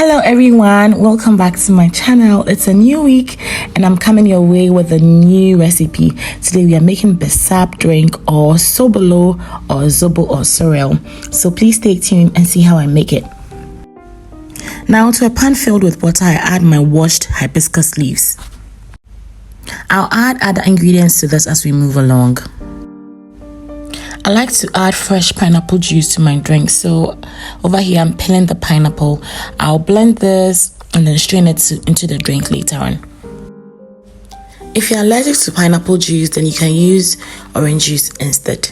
Hello everyone, welcome back to my channel. It's a new week and I'm coming your way with a new recipe. Today we are making Bissap drink or Sobolo or Zobo or sorrel. So please stay tuned and see how I make it. Now to a pan filled with water, I add my washed hibiscus leaves. I'll add other ingredients to this as we move along. I like to add fresh pineapple juice to my drink, so over here I'm peeling the pineapple. I'll blend this and then strain it into the drink later on. If you're allergic to pineapple juice, then you can use orange juice instead.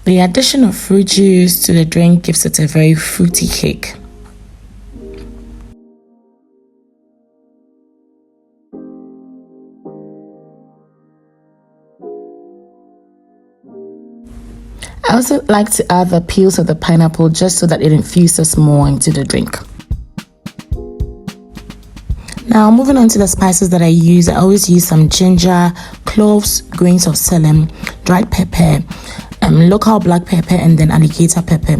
The addition of fruit juice to the drink gives it a very fruity kick. I also like to add the peels of the pineapple just so that it infuses more into the drink. Now moving on to the spices that I use, I always use some ginger, cloves, grains of celery, dried pepper, local black pepper, and then alligator pepper.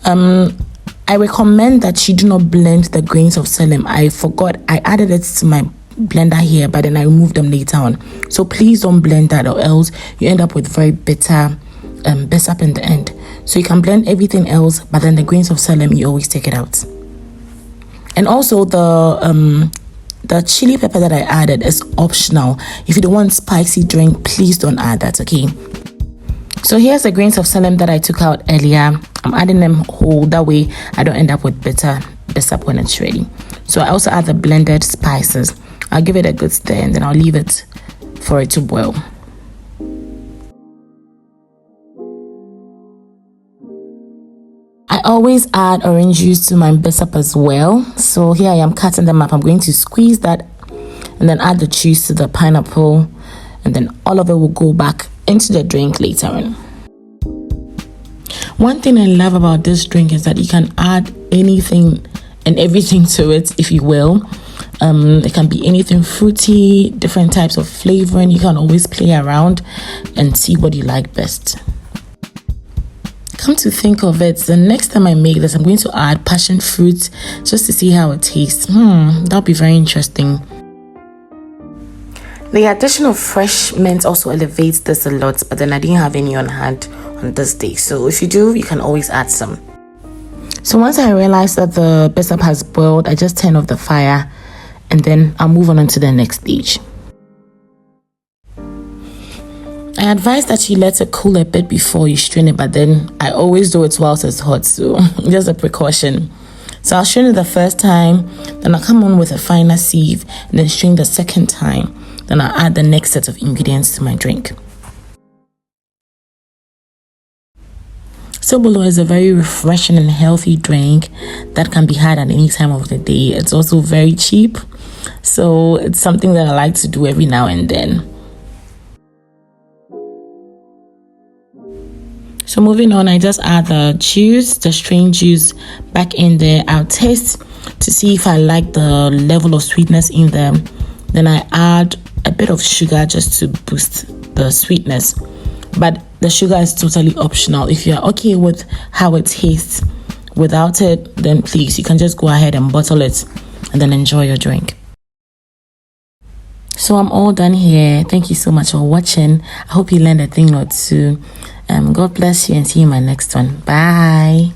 I recommend that you do not blend the grains of celery. I forgot, I added it to my blender here, but then I removed them later on. So please don't blend that or else you end up with very bitter Bissap in the end. So you can blend everything else, but then the grains of celery you always take it out. And also the chili pepper that I added is optional. If you don't want spicy drink, please don't add that, okay? So here's the grains of celery that I took out earlier. I'm adding them whole, that way I don't end up with bitter Bissap when it's ready. So I also add the blended spices. I'll give it a good stir and then I'll leave it for it to boil. I always add orange juice to my Bissap as well. So here I am cutting them up. I'm going to squeeze that and then add the juice to the pineapple, and then all of it will go back into the drink later on. One thing I love about this drink is that you can add anything and everything to it, if you will. It can be anything fruity, different types of flavoring. You can always play around and see what you like best. Come to think of it, the next time I make this, I'm going to add passion fruit just to see how it tastes. That'll be very interesting. The addition of fresh mint also elevates this a lot, but then I didn't have any on hand on this day. So if you do, you can always add some. So once I realized that the Bissap has boiled, I just turn off the fire and then I'll move on to the next stage. I advise that you let it cool a bit before you strain it, but then I always do it whilst it's hot, so just a precaution. So I'll strain it the first time, then I'll come on with a finer sieve and then strain the second time. Then I'll add the next set of ingredients to my drink. Sobolo is a very refreshing and healthy drink that can be had at any time of the day. It's also very cheap, so it's something that I like to do every now and then. So moving on, I just add the juice, the strained juice back in there. I'll taste to see if I like the level of sweetness in there. Then I add a bit of sugar just to boost the sweetness. But the sugar is totally optional. If you're okay with how it tastes without it, then please, you can just go ahead and bottle it and then enjoy your drink. So I'm all done here. Thank you so much for watching. I hope you learned a thing or two. God bless you and see you in my next one. Bye.